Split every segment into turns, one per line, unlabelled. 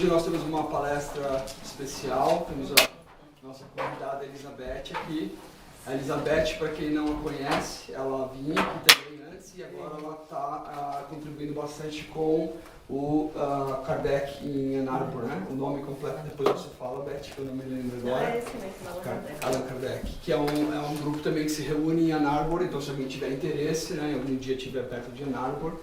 Hoje nós temos uma palestra especial, temos a nossa convidada Elizabeth aqui. A Elizabeth, para quem não a conhece, ela vinha aqui também antes e agora ela está contribuindo bastante com o Kardec em Ann Arbor, né? O nome completo depois você fala, Beth, que eu não me lembro agora.
É esse mesmo,
Allan Kardec, que é um grupo também que se reúne em Ann Arbor, então se alguém tiver interesse, né, algum dia estiver perto de Ann Arbor,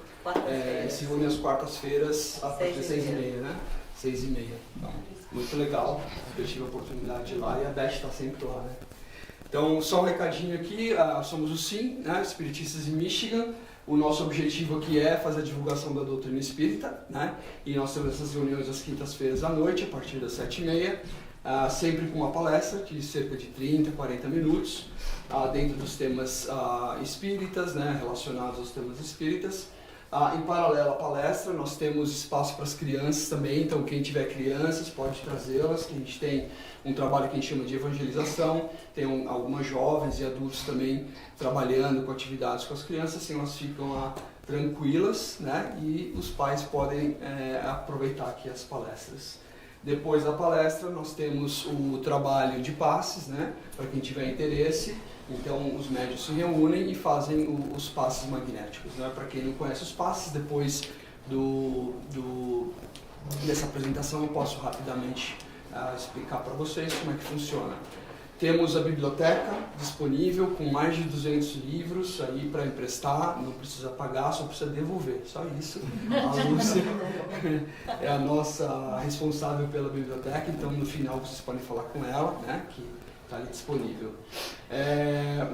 se reúne às quartas-feiras a partir das 6h30, né? 6h30. Então, muito legal, eu tive a oportunidade de ir lá e a Beth está sempre lá, né? Então, só um recadinho aqui, somos o SIM, né, Espiritistas em Michigan. O nosso objetivo aqui é fazer a divulgação da doutrina espírita, né? E nós temos essas reuniões às quintas-feiras à noite, a partir das 7h30, sempre com uma palestra de cerca de 30, 40 minutos, dentro dos temas espíritas, né, relacionados aos temas espíritas. Em paralelo à palestra, nós temos espaço para as crianças também, então quem tiver crianças pode trazê-las, que a gente tem um trabalho que a gente chama de evangelização, tem algumas jovens e adultos também trabalhando com atividades com as crianças, assim elas ficam lá tranquilas, né, e os pais podem aproveitar aqui as palestras. Depois da palestra, nós temos o trabalho de passes, né, para quem tiver interesse. Então, os médiuns se reúnem e fazem os passes magnéticos, né? Para quem não conhece os passes, depois dessa apresentação eu posso rapidamente explicar para vocês como é que funciona. Temos a biblioteca disponível com mais de 200 livros aí para emprestar, não precisa pagar, só precisa devolver, só isso. A Lúcia é a nossa responsável pela biblioteca, então no final vocês podem falar com ela, né, que está ali disponível.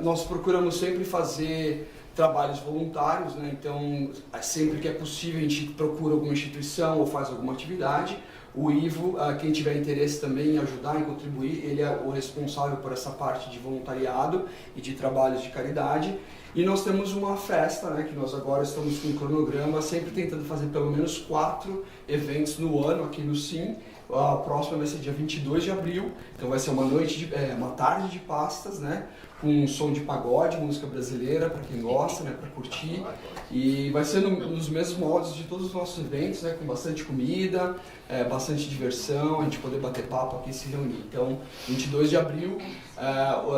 Nós procuramos sempre fazer trabalhos voluntários, né, então sempre que é possível a gente procura alguma instituição ou faz alguma atividade. O Ivo, quem tiver interesse também em ajudar, em contribuir, ele é o responsável por essa parte de voluntariado e de trabalhos de caridade. E nós temos uma festa, né, que nós agora estamos com um cronograma, sempre tentando fazer pelo menos 4 eventos no ano aqui no SIM. A próxima vai ser dia 22 de abril, então vai ser uma tarde de pastas, né, com um som de pagode, música brasileira, para quem gosta, né, para curtir. E vai ser nos mesmos moldes de todos os nossos eventos, né, com bastante comida, bastante diversão, a gente poder bater papo aqui e se reunir. Então, 22 de abril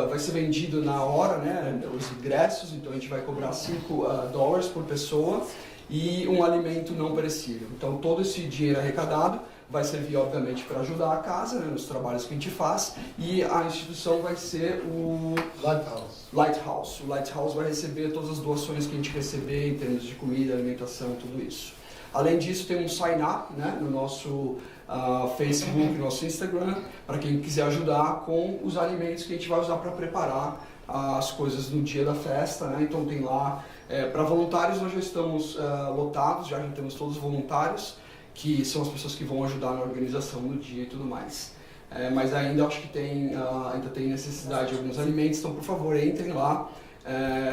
vai ser vendido na hora, né, os ingressos, então a gente vai cobrar $5 por pessoa e um alimento não perecível. Então, todo esse dinheiro arrecadado vai servir, obviamente, para ajudar a casa, né, nos trabalhos que a gente faz, e a instituição vai ser o Lighthouse. O Lighthouse vai receber todas as doações que a gente receber em termos de comida, alimentação, tudo isso. Além disso, tem um sign-up, né, no nosso Facebook, no nosso Instagram, para quem quiser ajudar com os alimentos que a gente vai usar para preparar as coisas no dia da festa, né? Então tem lá, para voluntários nós já estamos lotados, já temos todos os voluntários, que são as pessoas que vão ajudar na organização no dia e tudo mais. Mas ainda acho que ainda tem necessidade de alguns alimentos, então por favor entrem lá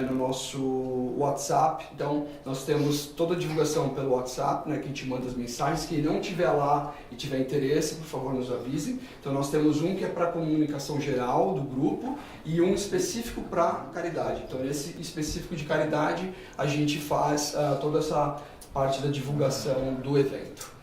no nosso WhatsApp. Então nós temos toda a divulgação pelo WhatsApp, né, que a gente manda as mensagens. Quem não estiver lá e tiver interesse, por favor nos avisem. Então nós temos um que é para comunicação geral do grupo e um específico para caridade. Então nesse específico de caridade a gente faz toda essa parte da divulgação do evento.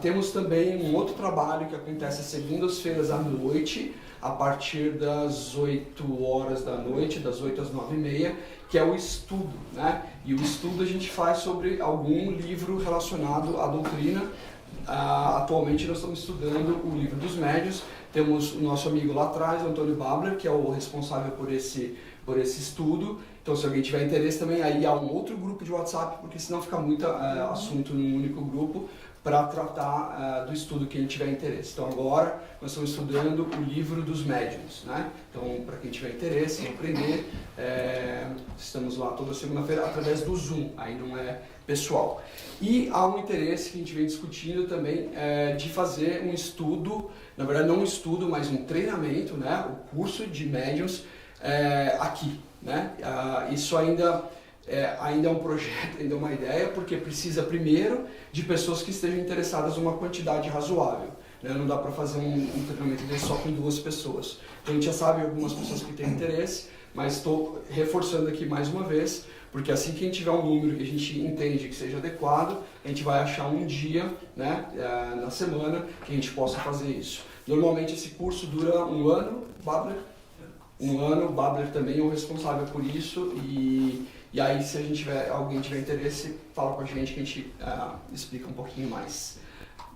Temos também um outro trabalho que acontece às segundas-feiras à noite, a partir das 8 horas da noite, das 8 às 9h30, que é o estudo, né? E o estudo a gente faz sobre algum livro relacionado à doutrina. Atualmente nós estamos estudando o Livro dos Médiuns. Temos o nosso amigo lá atrás, o Antônio Babler, que é o responsável por esse estudo. Então, se alguém tiver interesse também, aí há um outro grupo de WhatsApp, porque senão fica muito assunto num único grupo, para tratar do estudo que a gente tiver interesse. Então, agora nós estamos estudando o Livro dos Médiuns, né? Então, para quem tiver interesse em aprender, estamos lá toda segunda-feira através do Zoom, aí não é pessoal. E há um interesse que a gente vem discutindo também de fazer um estudo, na verdade não um estudo, mas um treinamento, né? O curso de médiuns aqui, né? Isso ainda é um projeto, ainda é uma ideia, porque precisa primeiro de pessoas que estejam interessadas em uma quantidade razoável, né? Não dá para fazer um treinamento desse só com 2 pessoas. Então a gente já sabe algumas pessoas que têm interesse, mas estou reforçando aqui mais uma vez, Porque assim que a gente tiver um número que a gente entende que seja adequado, a gente vai achar um dia, né, na semana que a gente possa fazer isso. Normalmente esse curso dura um ano, Babler? Um ano, o Babler também é o responsável por isso, e aí se a gente alguém tiver interesse, fala com a gente que a gente explica um pouquinho mais.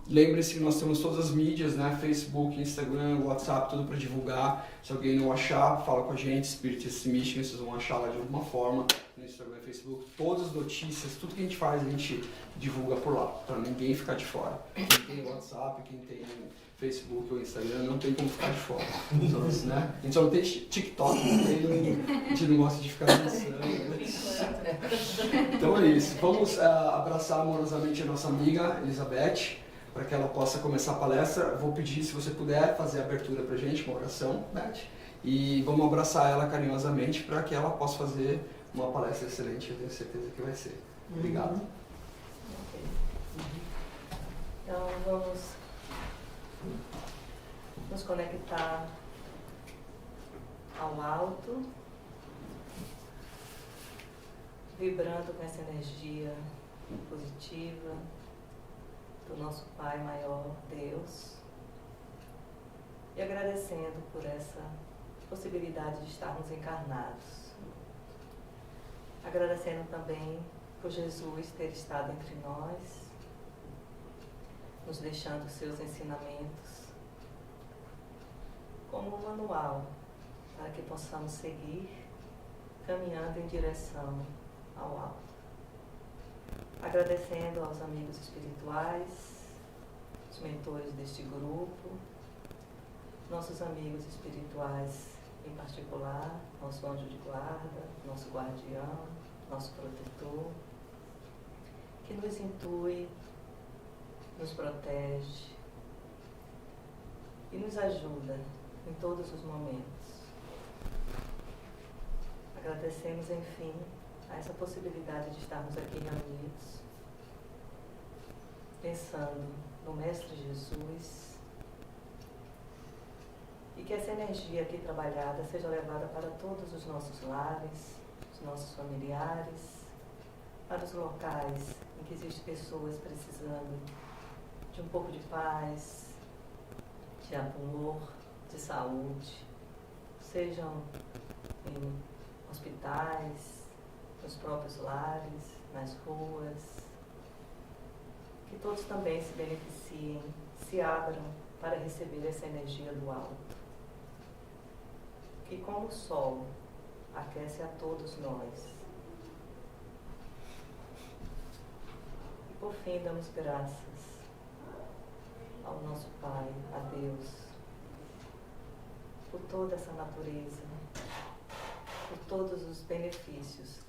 Lembre-se que nós temos todas as mídias, né? Facebook, Instagram, WhatsApp, tudo para divulgar. Se alguém não achar, fala com a gente, Spiritist Mission, vocês vão achar lá de alguma forma, no Instagram, Facebook. Todas as notícias, tudo que a gente faz, a gente divulga por lá, para ninguém ficar de fora. Quem tem WhatsApp, quem tem Facebook ou Instagram, não tem como ficar de fora. Então, né? A gente só não tem TikTok, a gente não gosta de ficar dançando. Então é isso. Vamos abraçar amorosamente a nossa amiga Elizabeth, para que ela possa começar a palestra. Vou pedir, se você puder, fazer a abertura para a gente, uma oração, Beth, e vamos abraçar ela carinhosamente para que ela possa fazer uma palestra excelente, eu tenho certeza que vai ser. Obrigado.
Então vamos nos conectar ao alto, vibrando com essa energia positiva do nosso Pai Maior, Deus, e agradecendo por essa possibilidade de estarmos encarnados. Agradecendo também por Jesus ter estado entre nós, nos deixando seus ensinamentos como um manual para que possamos seguir caminhando em direção ao alto. Agradecendo aos amigos espirituais, os mentores deste grupo, nossos amigos espirituais em particular, nosso anjo de guarda, nosso guardião, nosso protetor, que nos intui, nos protege e nos ajuda em todos os momentos. Agradecemos, enfim, a essa possibilidade de estarmos aqui reunidos, pensando no Mestre Jesus, e que essa energia aqui trabalhada seja levada para todos os nossos lares, os nossos familiares, para os locais em que existem pessoas precisando de um pouco de paz, de amor, de saúde, sejam em hospitais, nos próprios lares, nas ruas, que todos também se beneficiem, se abram para receber essa energia do alto, que como o sol aquece a todos nós. E por fim damos graças ao nosso Pai, a Deus, por toda essa natureza, por todos os benefícios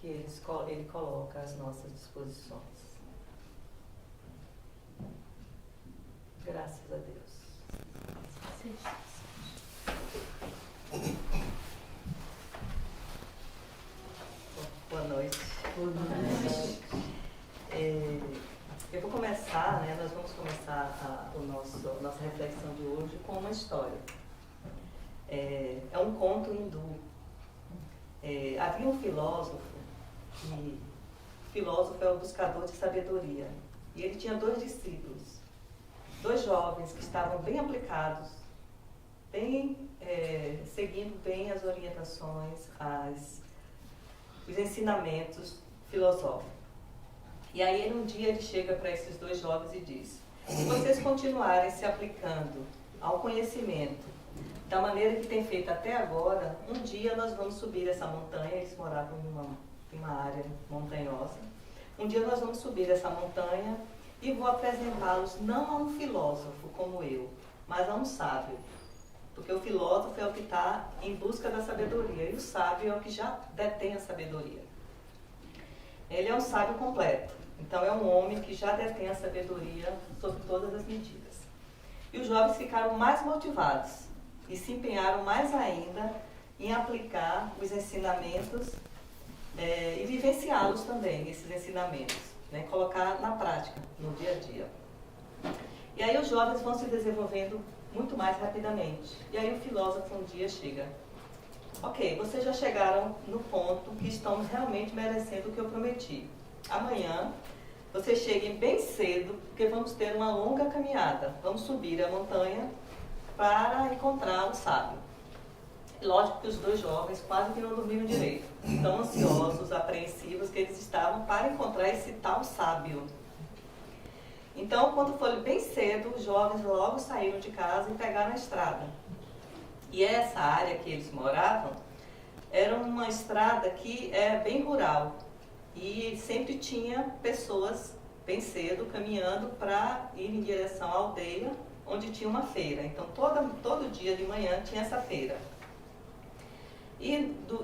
que Ele coloca às nossas disposições. Graças a Deus. Sim. Boa noite.
Boa noite.
Eu vou começar, nós vamos começar a nossa reflexão de hoje com uma história. É um conto hindu. Havia um filósofo, e o filósofo é o buscador de sabedoria, e ele tinha 2 discípulos, 2 jovens que estavam bem aplicados, seguindo bem as orientações, os ensinamentos filosóficos. E aí um dia ele chega para esses 2 jovens e diz: se vocês continuarem se aplicando ao conhecimento da maneira que tem feito até agora, um dia nós vamos subir essa montanha. Eles moravam em uma área montanhosa. Um dia nós vamos subir essa montanha e vou apresentá-los não a um filósofo como eu, mas a um sábio. Porque o filósofo é o que está em busca da sabedoria, e o sábio é o que já detém a sabedoria. Ele é um sábio completo, então é um homem que já detém a sabedoria sob todas as medidas. E os jovens ficaram mais motivados e se empenharam mais ainda em aplicar os ensinamentos e vivenciá-los também, esses ensinamentos, colocar na prática, no dia a dia. E aí os jovens vão se desenvolvendo muito mais rapidamente. E aí o filósofo um dia chega ok, vocês já chegaram no ponto que estão realmente merecendo o que eu prometi. Amanhã, vocês cheguem bem cedo, porque vamos ter uma longa caminhada. Vamos subir a montanha para encontrar o sábio. Lógico que os dois jovens quase que não dormiram direito. Tão ansiosos, apreensivos que eles estavam para encontrar esse tal sábio. Então, quando foi bem cedo, os jovens logo saíram de casa e pegaram a estrada. E essa área que eles moravam era uma estrada que é bem rural. E sempre tinha pessoas bem cedo caminhando para ir em direção à aldeia, onde tinha uma feira. Então, todo dia de manhã tinha essa feira. E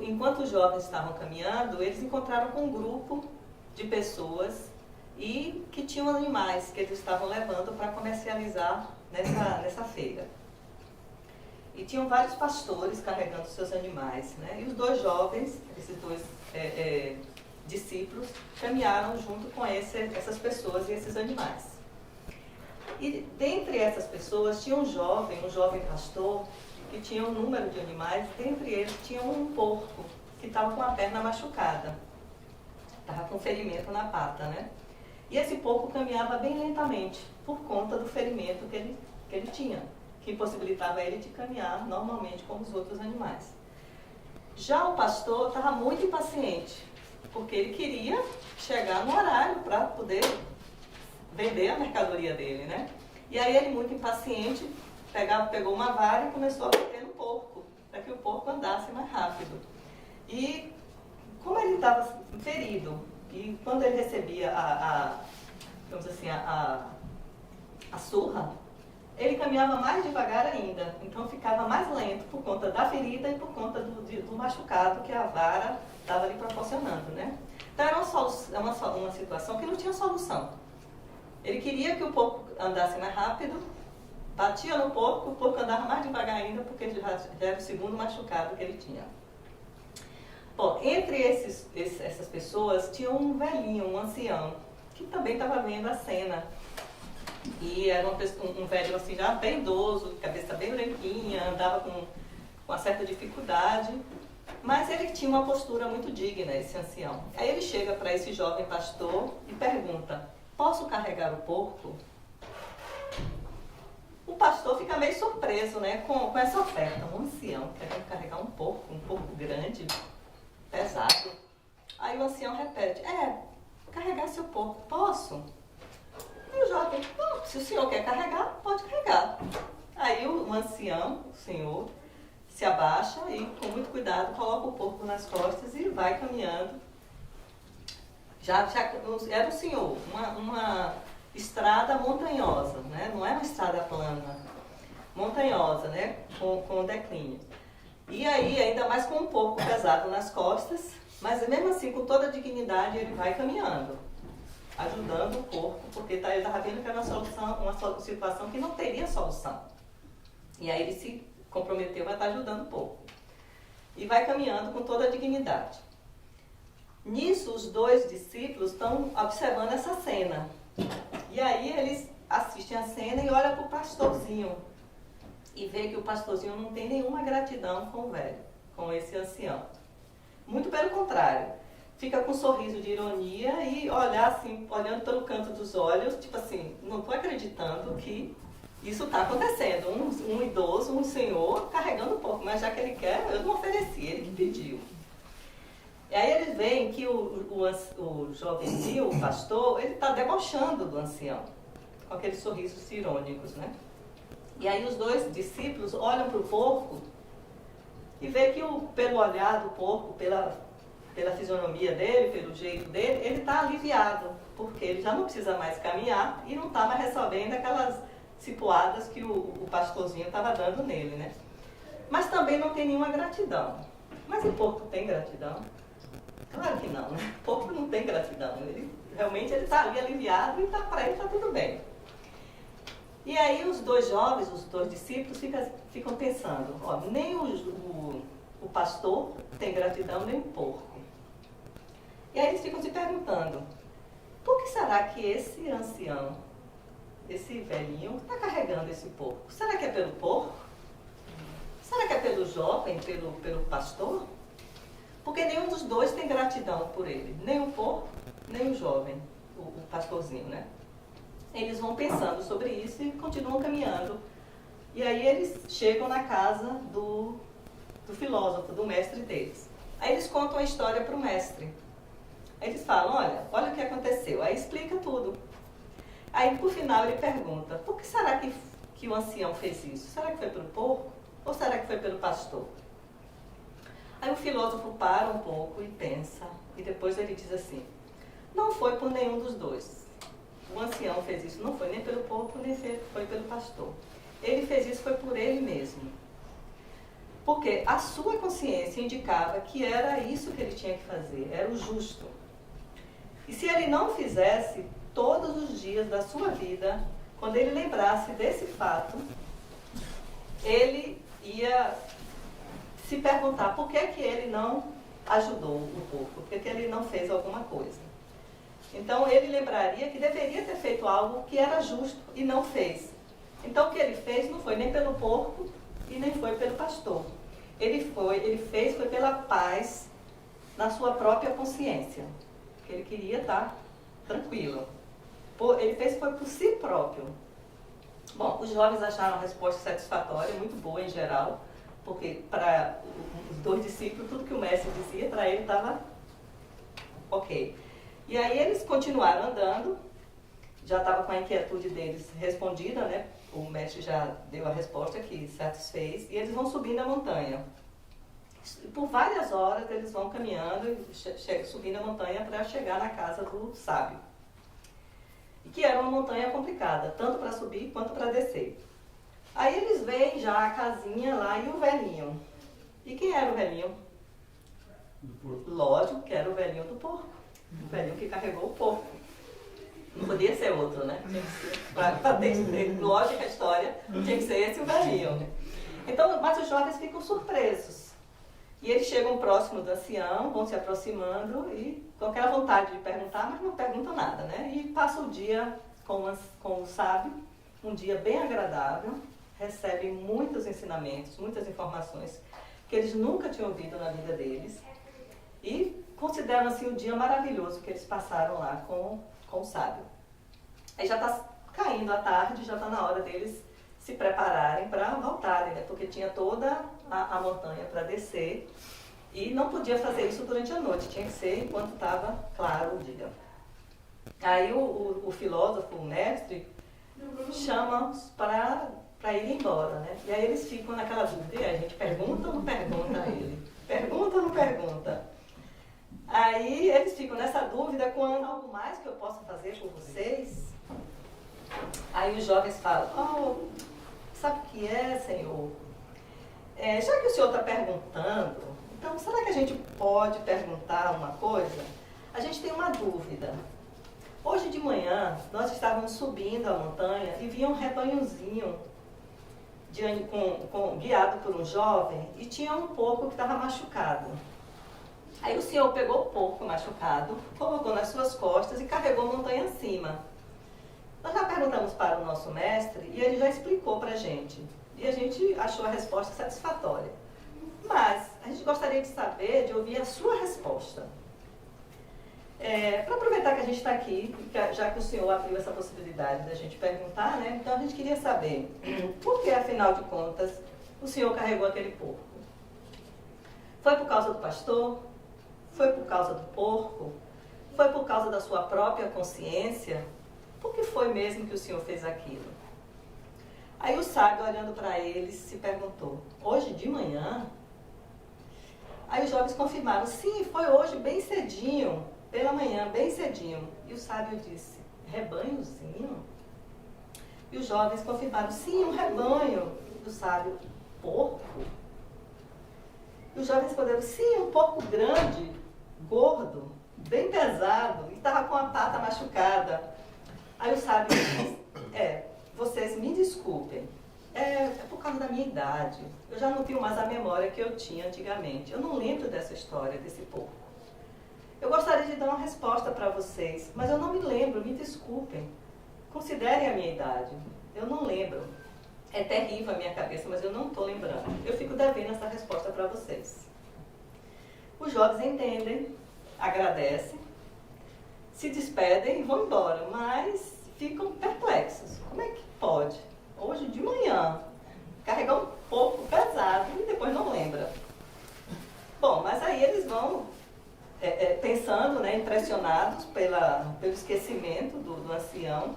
enquanto os jovens estavam caminhando, eles encontraram com um grupo de pessoas e que tinham animais que eles estavam levando para comercializar nessa feira. E tinham vários pastores carregando seus animais, né? E os dois jovens, esses dois discípulos, caminharam junto com essas pessoas e esses animais. E dentre essas pessoas tinha um jovem pastor, que tinha um número de animais, dentre eles tinha um porco, que estava com a perna machucada, estava com ferimento na pata, né? E esse porco caminhava bem lentamente, por conta do ferimento que ele tinha, que impossibilitava ele de caminhar normalmente como os outros animais. Já o pastor estava muito impaciente, porque ele queria chegar no horário para poder vender a mercadoria dele, né? E aí ele, muito impaciente, pegou uma vara e começou a bater no porco, para que o porco andasse mais rápido. E como ele estava ferido, e quando ele recebia a surra, ele caminhava mais devagar ainda, então ficava mais lento por conta da ferida e por conta do machucado que a vara estava lhe proporcionando, né? Então era uma situação que não tinha solução. Ele queria que o porco andasse mais rápido, batia no porco, o porco andava mais devagar ainda, porque ele já era o segundo machucado que ele tinha. Bom, entre essas pessoas tinha um velhinho, um ancião, que também estava vendo a cena. E era um velho assim, já bem idoso, cabeça bem branquinha, andava com uma certa dificuldade, mas ele tinha uma postura muito digna, esse ancião. Aí ele chega para esse jovem pastor e pergunta: posso carregar o porco? O pastor fica meio surpreso, né, com essa oferta. Um ancião querendo carregar um porco grande, pesado. Aí o ancião repete: carregar seu porco, posso? E o jovem: se o senhor quer carregar, pode carregar. Aí o ancião, o senhor, se abaixa e, com muito cuidado, coloca o porco nas costas e vai caminhando. Já era o senhor, uma estrada montanhosa, né? Não é uma estrada plana, montanhosa, né? Com declínio. E aí, ainda mais com um porco pesado nas costas, mas mesmo assim, com toda a dignidade, ele vai caminhando, ajudando o porco, porque ele estava vendo que era uma situação que não teria solução. E aí ele se comprometeu a estar ajudando o porco. E vai caminhando com toda a dignidade. Nisso, os dois discípulos estão observando essa cena. E aí eles assistem a cena e olham para o pastorzinho. E vê que o pastorzinho não tem nenhuma gratidão com o velho, com esse ancião. Muito pelo contrário. Fica com um sorriso de ironia e olhando pelo canto dos olhos, tipo assim, não estou acreditando que isso está acontecendo. Um idoso, um senhor, carregando um pouco, mas já que ele quer, eu não ofereci, ele que pediu. E aí eles veem que o jovenzinho, o pastor, ele está debochando do ancião, com aqueles sorrisos irônicos, né? E aí os dois discípulos olham para o porco e vê que pelo olhar do porco, pela fisionomia dele, pelo jeito dele, ele está aliviado, porque ele já não precisa mais caminhar e não está mais recebendo aquelas cipuadas que o pastorzinho estava dando nele, né? Mas também não tem nenhuma gratidão. Mas o porco tem gratidão? Claro que não, né? O porco não tem gratidão. Realmente ele está ali aliviado e para ele está tudo bem. E aí os dois jovens, os dois discípulos, ficam pensando: nem o pastor tem gratidão, nem o porco. E aí eles ficam se perguntando: por que será que esse ancião, esse velhinho, está carregando esse porco? Será que é pelo porco? será que é pelo jovem, pelo pastor? Porque nenhum dos dois tem gratidão por ele, nem o porco, nem o jovem, o pastorzinho, né? Eles vão pensando sobre isso e continuam caminhando. E aí eles chegam na casa do filósofo, do mestre deles. Aí eles contam a história para o mestre. Aí eles falam, olha o que aconteceu. Aí explica tudo. Aí, por final, ele pergunta, por que será que o ancião fez isso? Será que foi pelo porco ou será que foi pelo pastor? Aí o filósofo para um pouco e pensa, e depois ele diz assim, não foi por nenhum dos dois. O ancião fez isso, não foi nem pelo porco, nem foi pelo pastor. Ele fez isso, foi por ele mesmo. Porque a sua consciência indicava que era isso que ele tinha que fazer, era o justo. E se ele não fizesse, todos os dias da sua vida, quando ele lembrasse desse fato, ele ia se perguntar por que ele não ajudou o povo, por que ele não fez alguma coisa. Então ele lembraria que deveria ter feito algo que era justo e não fez. Então o que ele fez não foi nem pelo porco e nem foi pelo pastor. Ele fez pela paz na sua própria consciência, que ele queria estar tranquilo. Ele fez foi por si próprio. Bom, os jovens acharam a resposta satisfatória, muito boa em geral, porque para os dois discípulos, tudo que o mestre dizia, para ele estava ok. E aí eles continuaram andando, já estava com a inquietude deles respondida, né? O mestre já deu a resposta que satisfez, e eles vão subindo a montanha. Por várias horas eles vão caminhando, subindo a montanha para chegar na casa do sábio. Que era uma montanha complicada, tanto para subir quanto para descer. Aí eles veem já a casinha lá e o velhinho. E quem era o velhinho?
Do porco.
Lógico que era o velhinho do porco. O velhinho que carregou o porco. Não podia ser outro, né? Tinha que ser, para ter lógica a história, tinha que ser esse o velhinho. Então, mas os jovens ficam surpresos. E eles chegam próximo do ancião, vão se aproximando e com aquela vontade de perguntar, mas não perguntam nada, né? E passa o dia com o sábio, um dia bem agradável, recebem muitos ensinamentos, muitas informações que eles nunca tinham ouvido na vida deles e consideram assim o dia maravilhoso que eles passaram lá com o sábio. Aí já está caindo a tarde, já está na hora deles se prepararem para voltarem, né? Porque tinha toda a montanha para descer e não podia fazer isso durante a noite, tinha que ser enquanto estava claro o dia. Aí o filósofo, o mestre, chama para ir embora, né? E aí eles ficam naquela dúvida, e a gente pergunta ou não pergunta a ele? Pergunta ou não pergunta? Aí eles ficam nessa dúvida, quando algo mais que eu possa fazer por vocês? Aí os jovens falam, sabe o que é, Senhor? Já que o Senhor está perguntando, então será que a gente pode perguntar uma coisa? A gente tem uma dúvida. Hoje de manhã, nós estávamos subindo a montanha e vinha um rebanhozinho guiado por um jovem e tinha um porco que estava machucado. Aí o Senhor pegou o porco machucado, colocou nas suas costas e carregou a montanha acima. Nós já perguntamos para o nosso mestre e ele já explicou para a gente. E a gente achou a resposta satisfatória. Mas a gente gostaria de saber, de ouvir a sua resposta. Para aproveitar que a gente está aqui, já que o senhor abriu essa possibilidade da gente perguntar, né? Então a gente queria saber por que, afinal de contas, o senhor carregou aquele porco? Foi por causa do pastor? Foi por causa do porco? Foi por causa da sua própria consciência? Por que foi mesmo que o senhor fez aquilo? Aí o sábio, olhando para eles, se perguntou, hoje de manhã? Aí os jovens confirmaram, sim, foi hoje, bem cedinho, pela manhã, bem cedinho. E o sábio disse, rebanhozinho? E os jovens confirmaram, sim, um rebanho. E o sábio, porco? E os jovens responderam, sim, um porco grande, gordo, bem pesado, e estava com a pata machucada. Aí o sábio disse, vocês me desculpem, é por causa da minha idade. Eu já não tenho mais a memória que eu tinha antigamente. Eu não lembro dessa história, desse porco. Eu gostaria de dar uma resposta para vocês, mas eu não me lembro, me desculpem. Considerem a minha idade. Eu não lembro. É terrível a minha cabeça, mas eu não estou lembrando. Eu fico devendo essa resposta para vocês. Os jovens entendem, agradecem, se despedem e vão embora, mas ficam perplexos. Como é que pode, hoje de manhã, carregar um pouco pesado e depois não lembra? Bom, mas aí eles vão pensando, né, impressionados pelo esquecimento do ancião,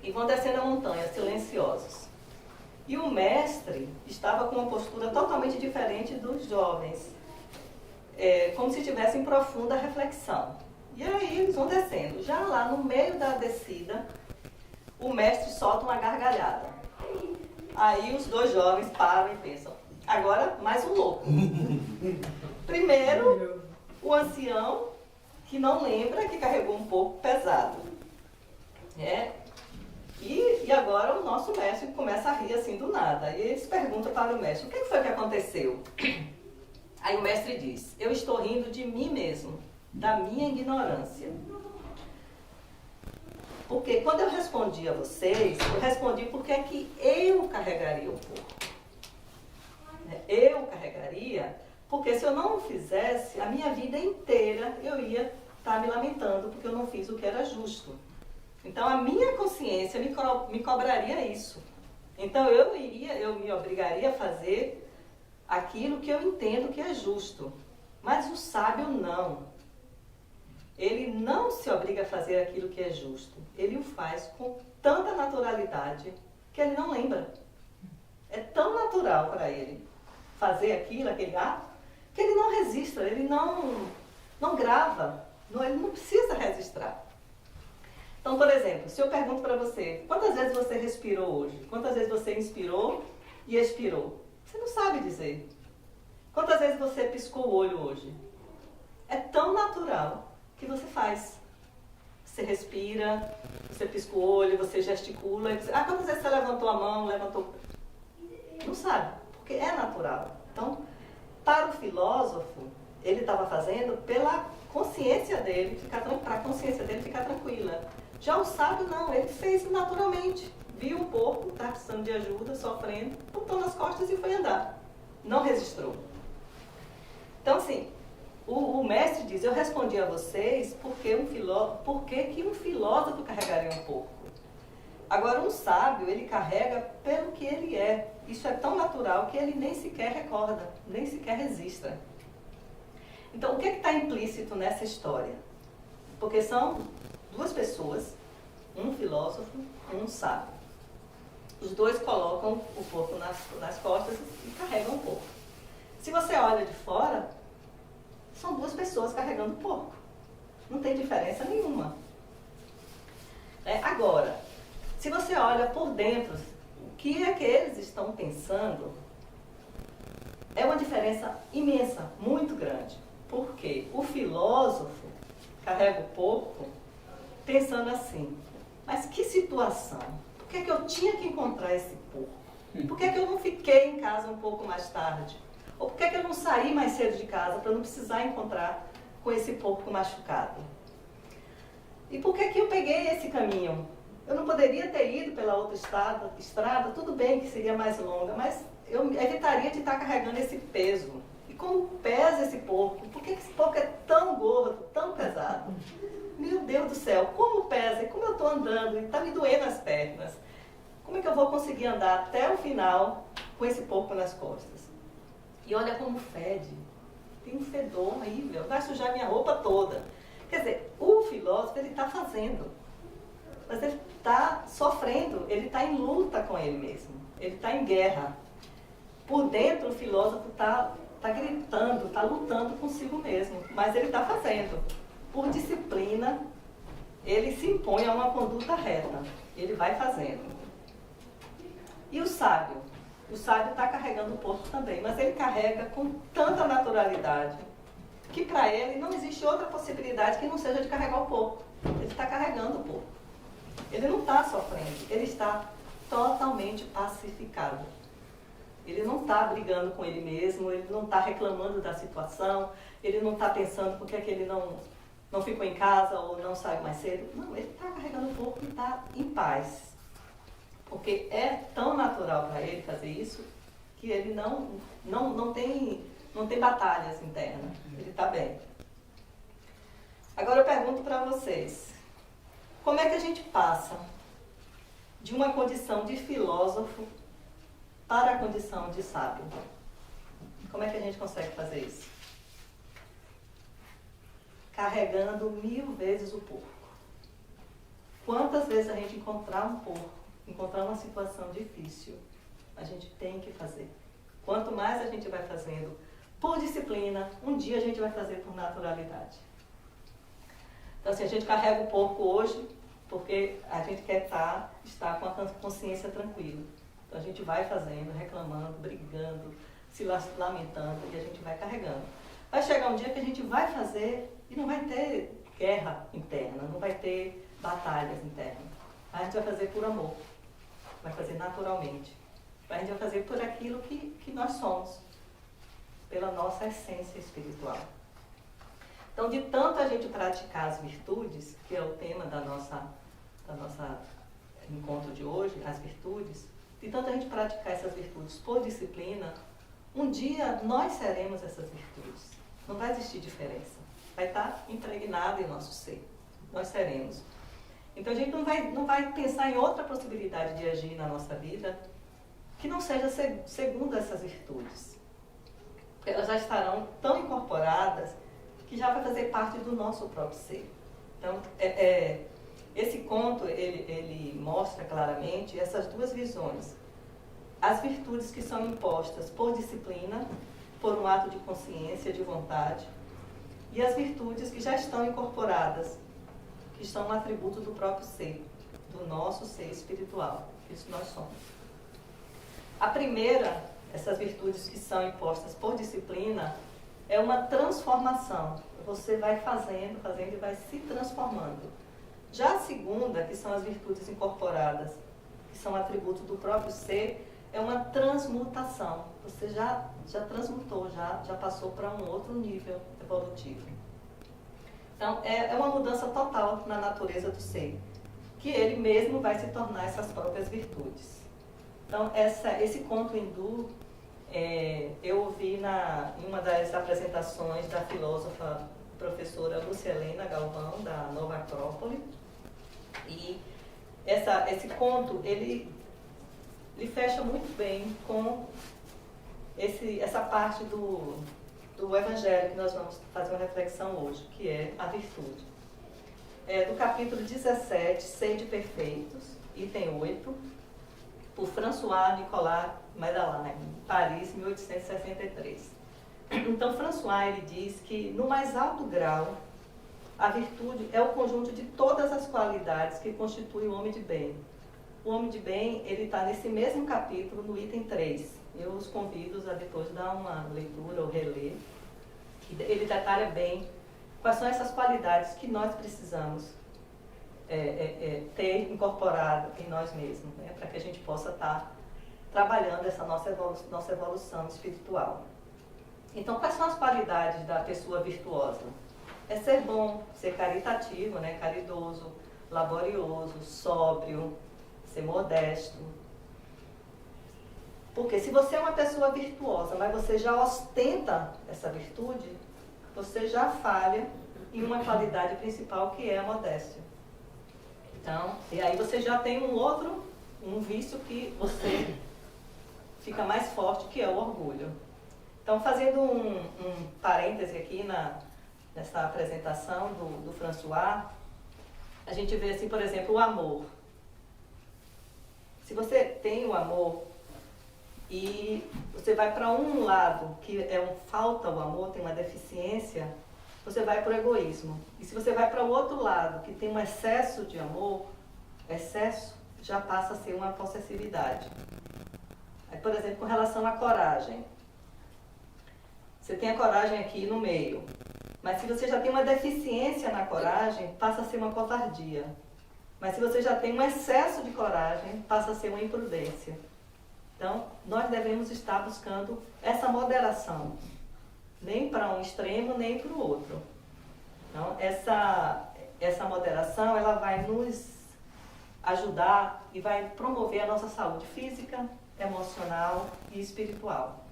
e vão descendo a montanha, silenciosos. E o mestre estava com uma postura totalmente diferente dos jovens, como se estivesse em profunda reflexão. E aí eles vão descendo. Já lá no meio da descida, o mestre solta uma gargalhada. Aí os dois jovens param e pensam, agora mais um louco. Primeiro, o ancião, que não lembra, que carregou um pouco pesado. E agora o nosso mestre começa a rir assim do nada. E eles perguntam para o mestre, o que foi que aconteceu? Aí o mestre diz, eu estou rindo de mim mesmo, da minha ignorância. Porque quando eu respondi a vocês, eu respondi porque é que eu carregaria um pouco. Eu carregaria, porque se eu não o fizesse, a minha vida inteira eu ia estar me lamentando porque eu não fiz o que era justo. Então a minha consciência me cobraria isso. Então eu me obrigaria a fazer aquilo que eu entendo que é justo. Mas o sábio não. Ele não se obriga a fazer aquilo que é justo. Ele o faz com tanta naturalidade que ele não lembra. É tão natural para ele fazer aquilo, aquele ato, que ele não registra, ele não grava, ele não precisa registrar. Então, por exemplo, se eu pergunto para você, quantas vezes você respirou hoje? Quantas vezes você inspirou e expirou? Você não sabe dizer. Quantas vezes você piscou o olho hoje? É tão natural que você faz. Você respira, você pisca o olho, você gesticula. Quantas vezes você levantou a mão, levantou... Não sabe, porque é natural. Então, para o filósofo, ele estava fazendo pela consciência dele, para a consciência dele ficar tranquila. Já o sábio não, ele fez naturalmente. Viu um porco, está precisando de ajuda, sofrendo, botou nas costas e foi andar. Não registrou. Então, assim, o mestre diz, eu respondi a vocês por que um filósofo carregaria um porco. Agora, um sábio, ele carrega pelo que ele é. Isso é tão natural que ele nem sequer recorda, nem sequer registra. Então, o que está implícito nessa história? Porque são duas pessoas, um filósofo e um sábio. Os dois colocam o porco nas costas e carregam o porco. Se você olha de fora, são duas pessoas carregando o porco. Não tem diferença nenhuma. Agora, se você olha por dentro, o que é que eles estão pensando, é uma diferença imensa, muito grande. Porque o filósofo carrega o porco pensando assim, mas que situação? Por que é que eu tinha que encontrar esse porco? Por que é que eu não fiquei em casa um pouco mais tarde? Ou por que é que eu não saí mais cedo de casa para não precisar encontrar com esse porco machucado? E por que é que eu peguei esse caminho? Eu não poderia ter ido pela outra estrada, tudo bem que seria mais longa, mas eu evitaria de estar carregando esse peso. E como pesa esse porco? Por que esse porco é tão gordo, tão pesado? Meu Deus do céu, como pesa? E como eu estou andando? E está me doendo as pernas. Como é que eu vou conseguir andar até o final com esse porco nas costas? E olha como fede. Tem um fedor horrível. Vai sujar minha roupa toda. Quer dizer, o filósofo, ele está fazendo. Mas ele está sofrendo. Ele está em luta com ele mesmo. Ele está em guerra. Por dentro, o filósofo está gritando, está lutando consigo mesmo. Mas ele está fazendo. Por disciplina, ele se impõe a uma conduta reta. Ele vai fazendo. E o sábio? O sábio está carregando o porco também, mas ele carrega com tanta naturalidade que para ele não existe outra possibilidade que não seja de carregar o porco. Ele está carregando o porco. Ele não está sofrendo, ele está totalmente pacificado. Ele não está brigando com ele mesmo, ele não está reclamando da situação, ele não está pensando por que ele não ficou em casa ou não saiu mais cedo. Não, ele está carregando o porco e está em paz. Porque é tão natural para ele fazer isso que ele não tem batalhas internas. Ele está bem. Agora eu pergunto para vocês, como é que a gente passa de uma condição de filósofo para a condição de sábio? Como é que a gente consegue fazer isso? Carregando 1000 vezes o porco. Quantas vezes a gente encontrar um porco, encontrar uma situação difícil, a gente tem que fazer. Quanto mais a gente vai fazendo por disciplina, um dia a gente vai fazer por naturalidade. Então, assim, a gente carrega o porco hoje porque a gente quer estar com a consciência tranquila. Então, a gente vai fazendo, reclamando, brigando, se lamentando e a gente vai carregando. Vai chegar um dia que a gente vai fazer e não vai ter guerra interna, não vai ter batalhas internas. A gente vai fazer por amor, vai fazer naturalmente. A gente vai fazer por aquilo que nós somos, pela nossa essência espiritual. Então, de tanto a gente praticar as virtudes, que é o tema da nossa encontro de hoje, as virtudes, de tanto a gente praticar essas virtudes por disciplina, um dia nós seremos essas virtudes. Não vai existir diferença. Vai estar impregnado em nosso ser. Nós seremos. Então, a gente não vai pensar em outra possibilidade de agir na nossa vida que não seja segundo essas virtudes. Elas já estarão tão incorporadas que já vai fazer parte do nosso próprio ser. Então, esse conto, ele mostra claramente essas duas visões. As virtudes que são impostas por disciplina, por um ato de consciência, de vontade, e as virtudes que já estão incorporadas, que são um atributo do próprio ser, do nosso ser espiritual, isso nós somos. A primeira, essas virtudes que são impostas por disciplina, é uma transformação. Você vai fazendo e vai se transformando. Já a segunda, que são as virtudes incorporadas, que são atributos do próprio ser, é uma transmutação. Você já transmutou, já passou para um outro nível evolutivo. Então, é uma mudança total na natureza do ser, que ele mesmo vai se tornar essas próprias virtudes. Então, esse conto hindu, eu ouvi em uma das apresentações da filósofa professora Lúcia Helena Galvão, da Nova Acrópole. E esse conto, ele fecha muito bem com essa parte do Evangelho que nós vamos fazer uma reflexão hoje, que é a virtude. Do capítulo 17, Sede Perfeitos, item 8, por François Nicolas Madeleine, Paris, 1863. Então, François, ele diz que, no mais alto grau, a virtude é o conjunto de todas as qualidades que constituem o homem de bem. O homem de bem, ele está nesse mesmo capítulo, no item 3. Eu os convido a depois dar uma leitura ou reler. Ele detalha bem quais são essas qualidades que nós precisamos ter incorporado em nós mesmos, né, para que a gente possa estar trabalhando essa nossa evolução espiritual. Então, quais são as qualidades da pessoa virtuosa? É ser bom, ser caritativo, né, caridoso, laborioso, sóbrio, ser modesto. Porque se você é uma pessoa virtuosa, mas você já ostenta essa virtude, você já falha em uma qualidade principal, que é a modéstia. Então, e aí você já tem um vício que você fica mais forte, que é o orgulho. Então, fazendo um parêntese aqui nessa apresentação do François, a gente vê assim, por exemplo, o amor. Se você tem o amor e você vai para um lado que falta o amor, tem uma deficiência, você vai para o egoísmo. E se você vai para o outro lado, que tem um excesso de amor, excesso já passa a ser uma possessividade. Aí, por exemplo, com relação à coragem. Você tem a coragem aqui no meio, mas se você já tem uma deficiência na coragem, passa a ser uma covardia. Mas se você já tem um excesso de coragem, passa a ser uma imprudência. Então, nós devemos estar buscando essa moderação. Nem para um extremo, nem para o outro. Então, essa moderação, ela vai ajudar e vai promover a nossa saúde física, emocional e espiritual.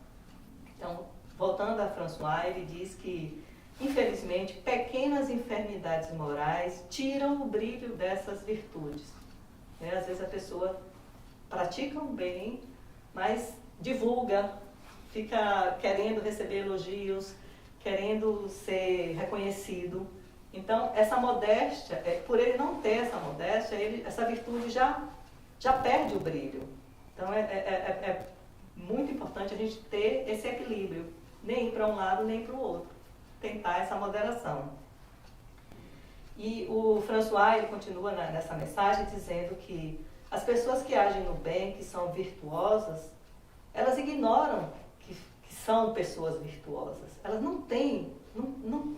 Então, voltando a François, ele diz que, infelizmente, pequenas enfermidades morais tiram o brilho dessas virtudes. Às vezes a pessoa pratica um bem, mas divulga, fica querendo receber elogios, querendo ser reconhecido. Então, essa modéstia, por ele não ter essa modéstia, essa virtude já perde o brilho. Então, é muito importante a gente ter esse equilíbrio, nem ir para um lado, nem para o outro. Tentar essa moderação. E o François, ele continua nessa mensagem dizendo que as pessoas que agem no bem, que são virtuosas, elas ignoram que são pessoas virtuosas. Elas não têm,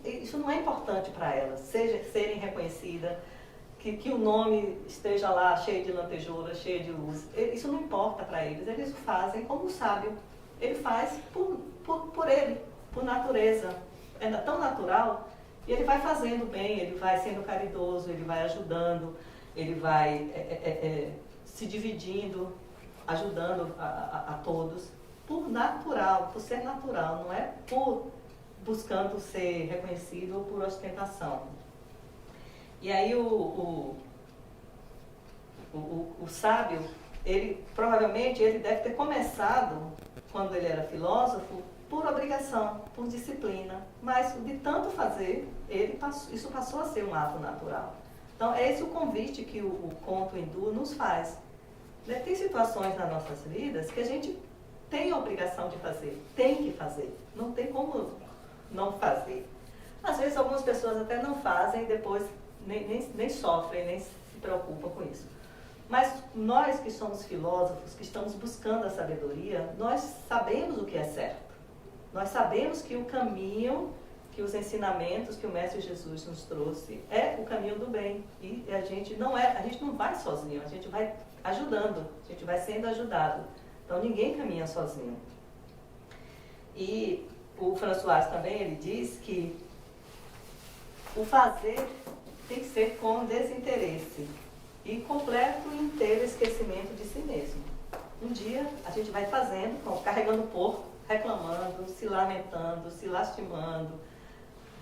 isso não é importante para elas, serem reconhecidas, que o nome esteja lá cheio de lantejoura, cheio de luz. Isso não importa para eles, eles o fazem como o sábio. Ele faz por ele, por natureza. É tão natural, e ele vai fazendo bem, ele vai sendo caridoso, ele vai ajudando, ele vai se dividindo, ajudando a todos, por ser natural, não é por buscando ser reconhecido ou por ostentação. E aí o sábio, provavelmente ele deve ter começado, quando ele era filósofo, por obrigação, por disciplina, mas de tanto fazer, isso passou a ser um ato natural. Então, é esse o convite que o conto hindu nos faz. Tem situações nas nossas vidas que a gente tem a obrigação de fazer, tem que fazer, não tem como não fazer. Às vezes, algumas pessoas até não fazem e depois nem sofrem, nem se preocupam com isso. Mas nós que somos filósofos, que estamos buscando a sabedoria, nós sabemos o que é certo. Nós sabemos que o caminho, que os ensinamentos que o Mestre Jesus nos trouxe é o caminho do bem. E a gente não vai sozinho, a gente vai ajudando, a gente vai sendo ajudado. Então ninguém caminha sozinho. E o François também, ele diz que o fazer tem que ser com desinteresse e completo e inteiro esquecimento de si mesmo. Um dia a gente vai fazendo, carregando o porco, reclamando, se lamentando, se lastimando,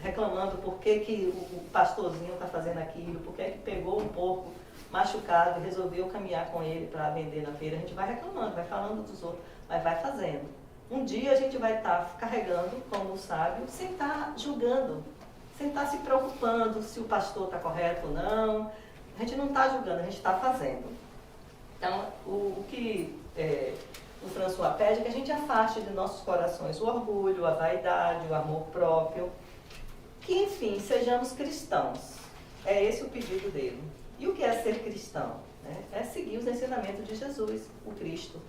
reclamando por que o pastorzinho está fazendo aquilo, por que pegou um porco machucado e resolveu caminhar com ele para vender na feira. A gente vai reclamando, vai falando dos outros, mas vai fazendo. Um dia a gente vai estar carregando, como o sábio, sem estar julgando, sem estar se preocupando se o pastor está correto ou não. A gente não está julgando, a gente está fazendo. Então, o que o François pede é que a gente afaste de nossos corações o orgulho, a vaidade, o amor próprio, que, enfim, sejamos cristãos. É esse o pedido dele. E o que é ser cristão? É seguir os ensinamentos de Jesus, o Cristo,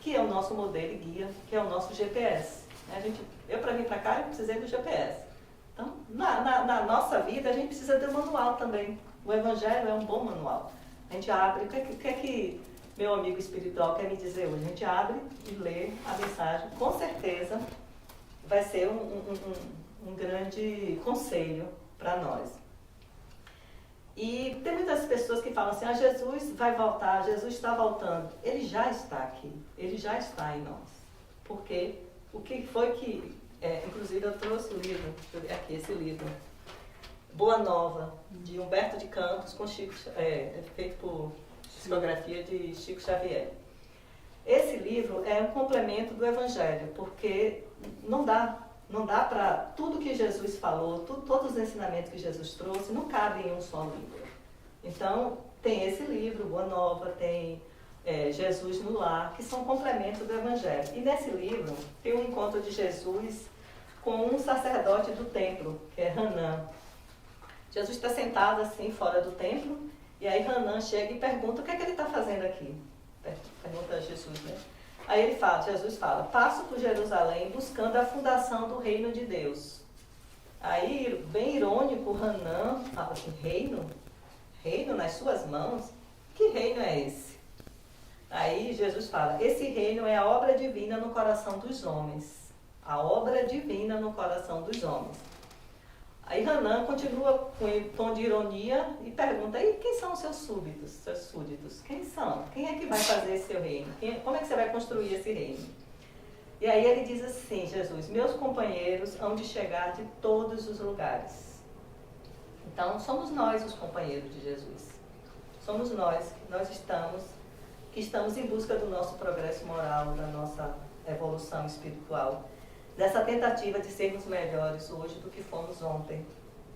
que é o nosso modelo e guia, que é o nosso GPS. Eu, para vir para cá, eu precisei do GPS. Então, na nossa vida, a gente precisa de um manual também. O Evangelho é um bom manual. A gente abre, o que é que meu amigo espiritual quer me dizer hoje? A gente abre e lê a mensagem. Com certeza vai ser um grande conselho para nós. E tem muitas pessoas que falam assim, Jesus vai voltar, Jesus está voltando. Ele já está aqui, ele já está em nós. Porque o que foi que, inclusive eu trouxe o livro, aqui esse livro, Boa Nova, de Humberto de Campos, com feito por psicografia de Chico Xavier. Esse livro é um complemento do Evangelho, porque não dá para tudo que Jesus falou, todos os ensinamentos que Jesus trouxe, não cabem em um só livro. Então, tem esse livro, Boa Nova, tem Jesus no Lar, que são complementos do Evangelho. E nesse livro tem um encontro de Jesus com um sacerdote do templo, que é Hanan. Jesus está sentado assim, fora do templo, e aí Hanan chega e pergunta o que é que ele está fazendo aqui. Pergunta a Jesus, né? Aí Jesus fala, passo por Jerusalém buscando a fundação do reino de Deus. Aí, bem irônico, Hanan fala assim, reino? Reino nas suas mãos? Que reino é esse? Aí Jesus fala, esse reino é a obra divina no coração dos homens. A obra divina no coração dos homens. Aí Hanan continua com um tom de ironia e pergunta, e quem são os seus súditos, seus súditos? Quem são? Quem é que vai fazer esse seu reino? Como é que você vai construir esse reino? E aí ele diz assim, Jesus, meus companheiros hão de chegar de todos os lugares. Então, somos nós os companheiros de Jesus. Somos nós que estamos em busca do nosso progresso moral, da nossa evolução espiritual, dessa tentativa de sermos melhores hoje do que fomos ontem.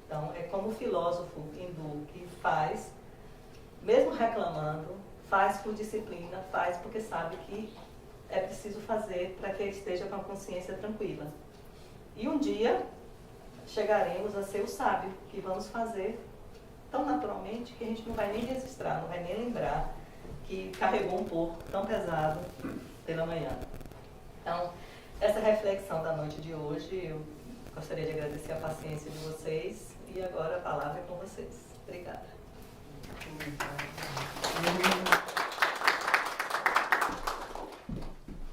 Então, é como o filósofo hindu que faz, mesmo reclamando, faz por disciplina, faz porque sabe que é preciso fazer para que ele esteja com a consciência tranquila. E um dia chegaremos a ser o sábio, que vamos fazer tão naturalmente que a gente não vai nem registrar, não vai nem lembrar que carregou um porco tão pesado pela manhã. Então, essa reflexão da noite de hoje, eu gostaria de agradecer a paciência de vocês e agora a palavra é com vocês. Obrigada.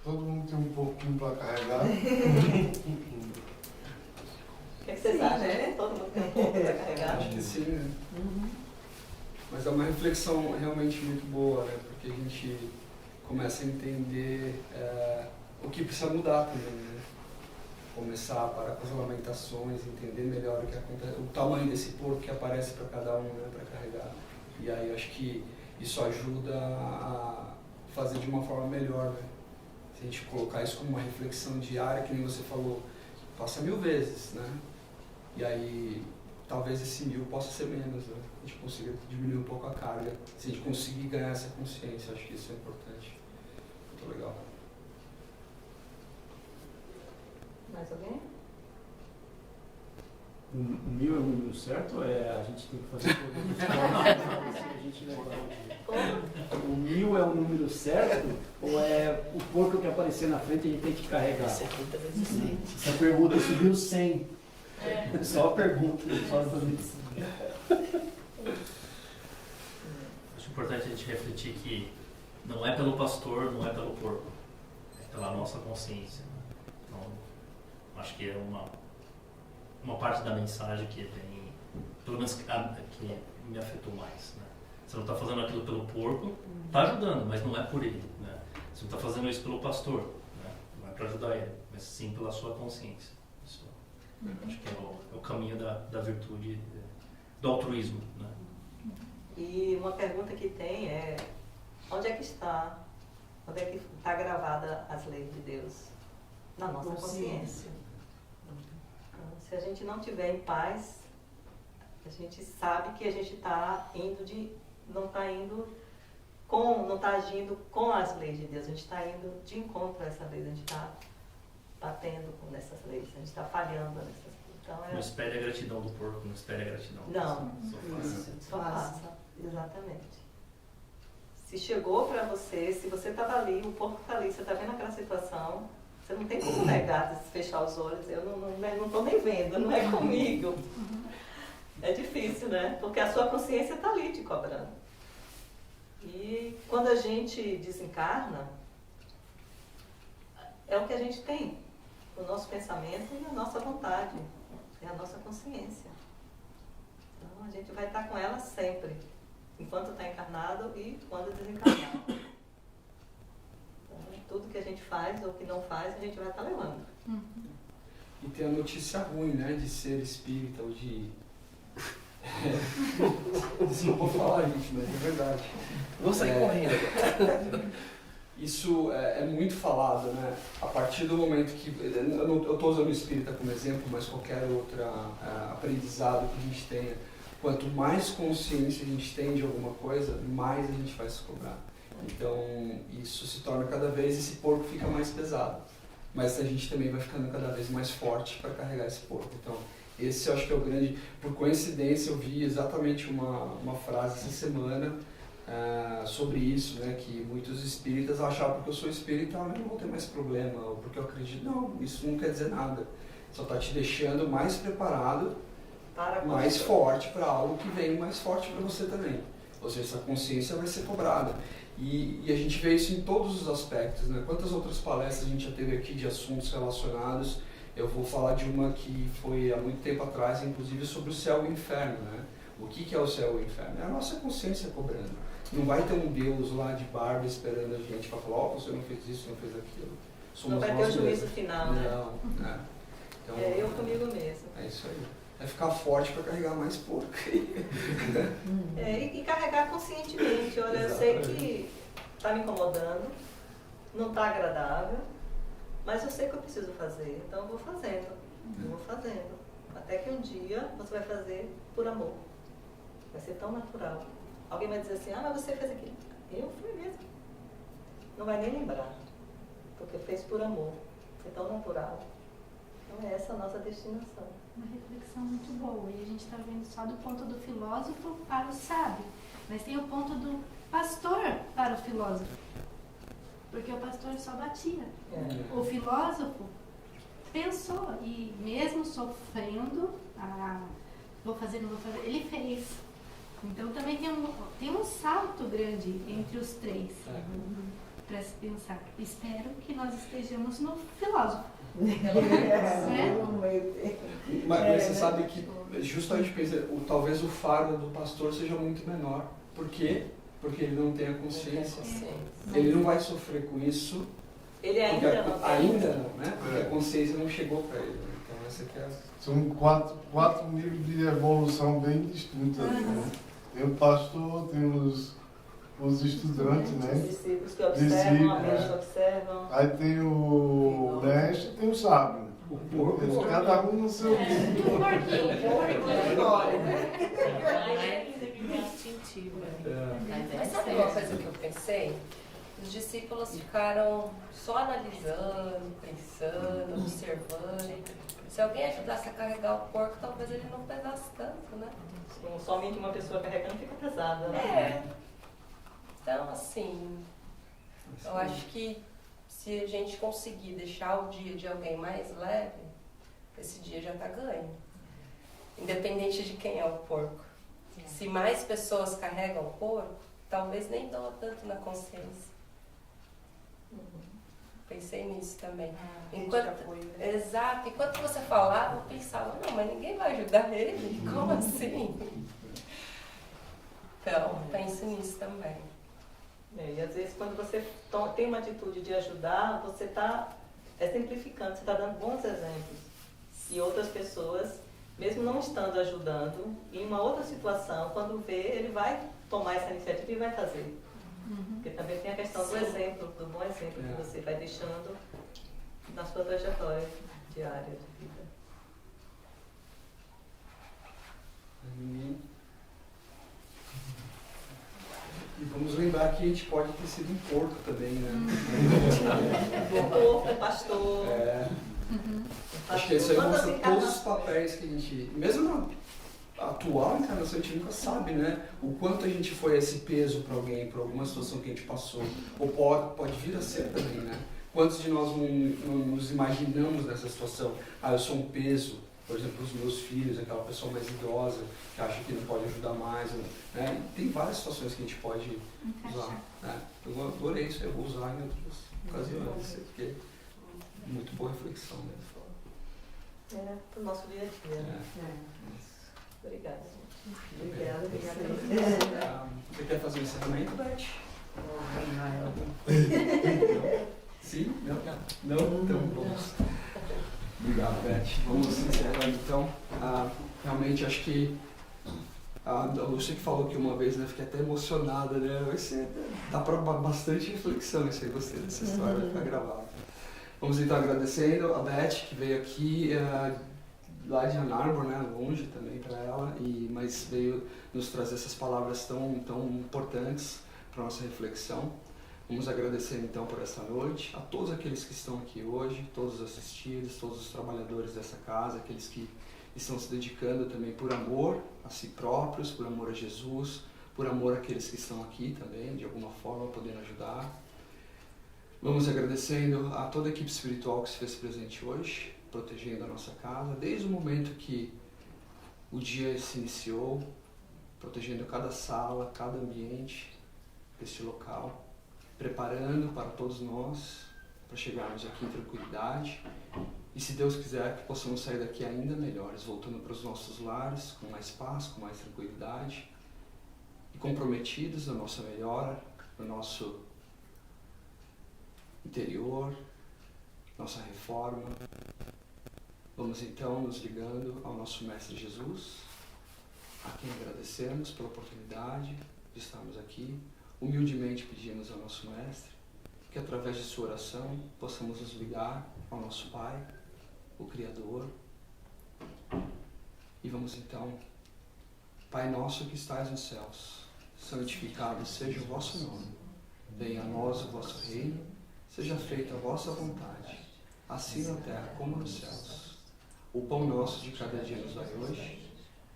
Todo mundo tem um pouquinho para carregar.
O que vocês acham? Né? Todo mundo tem um pouco para carregar?
Acho que sim, né? Mas é uma reflexão realmente muito boa, né? Porque a gente começa a entender o que precisa mudar também, né? Começar a parar com as lamentações, entender melhor o que acontece, o tamanho desse porco que aparece para cada um, né? Para carregar. E aí acho que isso ajuda a fazer de uma forma melhor, né? Se a gente colocar isso como uma reflexão diária, que nem você falou, faça 1000 vezes, né? E aí, talvez esse 1000 possa ser menos, né? A gente consiga diminuir um pouco a carga, se a gente conseguir ganhar essa consciência, acho que isso é importante. Muito legal.
Mais alguém?
O 1000 é o número certo ou a gente tem que fazer todas as formas a gente levar? O 1000 é o número certo ou é o porco que aparecer na frente a gente tem que carregar?
Essa
pergunta subiu 100. Só a pergunta, só fazer isso.
Acho importante a gente refletir que não é pelo pastor, não é pelo porco, é pela nossa consciência. Então, acho que é uma parte da mensagem que tem, pelo menos que me afetou mais, né? Você não está fazendo aquilo pelo porco, está ajudando, mas não é por ele, né? Você não está fazendo isso pelo pastor, né? Não é para ajudar ele, mas sim pela sua consciência. Isso, acho que é o caminho da virtude, do altruísmo, né?
E uma pergunta que tem é, onde é que está gravada as leis de Deus? Na nossa consciência. Então, se a gente não estiver em paz, a gente sabe que a gente está não está agindo com as leis de Deus, a gente está indo de encontro a essa lei, a gente está batendo nessas leis, a gente está falhando nessas leis. Então,
Não espere a gratidão do porco, não espere a gratidão.
Não,
Só faça.
só faça, exatamente. Se chegou para você, se você estava ali, o porco está ali, você está vendo aquela situação, você não tem como negar, fechar os olhos, eu não estou nem vendo, não é comigo. É difícil, né? Porque a sua consciência está ali te cobrando. E quando a gente desencarna, é o que a gente tem, o nosso pensamento e a nossa vontade, é a nossa consciência. Então a gente vai estar com ela sempre, enquanto está encarnado e quando desencarnado. Então, tudo que a gente faz ou que não faz, a gente vai estar levando.
E tem a notícia ruim, né, de ser espírita ou de... Isso não vou falar, gente, mas é verdade.
Vou sair correndo agora.
Isso é muito falado, né? A partir do momento que... Eu estou usando o espírita como exemplo, mas qualquer outro aprendizado que a gente tenha, quanto mais consciência a gente tem de alguma coisa, mais a gente vai se cobrar. Então, isso se torna cada vez, esse porco fica mais pesado. Mas a gente também vai ficando cada vez mais forte para carregar esse porco. Então, esse eu acho que é o grande... Por coincidência, eu vi exatamente uma frase essa semana sobre isso, né? Que muitos espíritas achavam que eu sou espírita, eu não vou ter mais problema, ou porque eu acredito. Não, isso não quer dizer nada. Só está te deixando mais preparado, mais forte para algo que vem mais forte para você também. Ou seja, essa consciência vai ser cobrada. E a gente vê isso em todos os aspectos, né? Quantas outras palestras a gente já teve aqui de assuntos relacionados eu vou falar de uma que foi há muito tempo atrás, inclusive sobre o céu e o inferno, né? O que é o céu e o inferno? É a nossa consciência cobrando. Não vai ter um Deus lá de barba esperando a gente para falar, você não fez isso, não fez aquilo. Somos
não vai ter o juízo final, né?
Não, né? Então,
eu comigo mesmo.
É isso aí. É ficar forte para carregar mais porco.
E carregar conscientemente. Olha, eu sei que está me incomodando, não está agradável, mas eu sei que eu preciso fazer, então eu vou fazendo. Eu vou fazendo. Até que um dia você vai fazer por amor. Vai ser tão natural. Alguém vai dizer assim, mas você fez aquilo. Eu fui mesmo. Não vai nem lembrar, porque fez por amor. É tão natural. Então essa é a nossa destinação.
Uma reflexão muito boa. E a gente está vendo só do ponto do filósofo para o sábio. Mas tem o ponto do pastor para o filósofo. Porque o pastor só batia. O filósofo pensou e mesmo sofrendo, vou fazer, não vou fazer, ele fez. Então também tem um salto grande entre os três para se pensar. Espero que nós estejamos no filósofo.
Mas você sabe que justamente talvez o fardo do pastor seja muito menor. Por quê? Porque ele não tem a consciência. Ele não vai sofrer com isso.
Ele ainda não tem.
Ainda não, né? Porque a consciência não chegou para ele. Então essa que é
São quatro níveis de evolução bem distintos. Né? Tem o pastor, tem os estudantes, né?
Os discípulos que observam, aqueles que observam.
Aí tem o mestre e tem o sábio.
o porco.
Cada um no seu
Mas sabe uma coisa que eu pensei? Os discípulos ficaram só analisando, pensando, observando. Se alguém ajudasse a carregar o porco, talvez ele não pesasse tanto, né?
Sim, somente uma pessoa carregando fica pesada, né?
É. Então, assim, eu acho que se a gente conseguir deixar o dia de alguém mais leve, esse dia já está ganho. Independente de quem é o porco. Se mais pessoas carregam o porco, talvez nem doa tanto na consciência. Pensei nisso também. Exato. Enquanto você falava, eu pensava, não, mas ninguém vai ajudar ele? Como assim? Então, pense nisso também.
E às vezes quando você tem uma atitude de ajudar, você está simplificando, você está dando bons exemplos. E outras pessoas, mesmo não estando ajudando, em uma outra situação, quando vê, ele vai tomar essa iniciativa e vai fazer. Porque também tem a questão do exemplo, do bom exemplo que você vai deixando na sua trajetória diária de vida.
E vamos lembrar que a gente pode ter sido um porco também, né?
Porco, pastor.
Acho que isso aí mostra todos os papéis que a gente... Mesmo na atual encarnação, a gente nunca sabe, né? O quanto a gente foi esse peso para alguém, para alguma situação que a gente passou. Ou pode vir a ser também, né? Quantos de nós não nos imaginamos nessa situação? Eu sou um peso, por exemplo, os meus filhos, aquela pessoa mais idosa, que acha que não pode ajudar mais, né? E tem várias situações que a gente pode usar, né? Eu adorei isso, eu vou usar em outras ocasiões, porque é muito boa reflexão mesmo.
Para o nosso dia a dia. Obrigada, gente.
Obrigada. Você quer fazer um encerramento, Beth? Sim? Não? Então vamos. Obrigado, Beth. Vamos encerrar então. Realmente acho que a Lúcia que falou aqui uma vez, né? Fiquei até emocionada, né? Vai ser. Dá para bastante reflexão isso aí, gostei dessa história, vai ficar gravada. Vamos então agradecendo a Beth que veio aqui lá de Ann Arbor, né? Longe também para ela, mas veio nos trazer essas palavras tão importantes para nossa reflexão. Vamos agradecer então por essa noite a todos aqueles que estão aqui hoje, todos os assistidos, todos os trabalhadores dessa casa, aqueles que estão se dedicando também por amor a si próprios, por amor a Jesus, por amor àqueles que estão aqui também, de alguma forma podendo ajudar. Vamos agradecendo a toda a equipe espiritual que se fez presente hoje, protegendo a nossa casa, desde o momento que o dia se iniciou, protegendo cada sala, cada ambiente deste local, preparando para todos nós, para chegarmos aqui em tranquilidade E se Deus quiser, que possamos sair daqui ainda melhores, voltando para os nossos lares, com mais paz, com mais tranquilidade, e comprometidos na nossa melhora, no nosso interior, nossa reforma. Vamos então nos ligando ao nosso Mestre Jesus, a quem agradecemos pela oportunidade de estarmos aqui. Humildemente pedimos ao nosso Mestre que através de sua oração possamos nos ligar ao nosso Pai, o Criador. E vamos então: Pai nosso que estais nos céus, santificado seja o vosso nome. Venha a nós o vosso reino, seja feita a vossa vontade, assim na terra como nos céus. O pão nosso de cada dia nos dai hoje.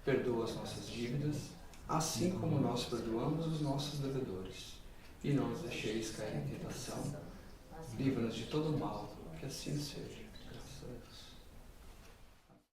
Perdoa as nossas dívidas, assim como nós perdoamos os nossos devedores. E não nos deixeis cair em tentação. Livra-nos de todo mal, que assim seja.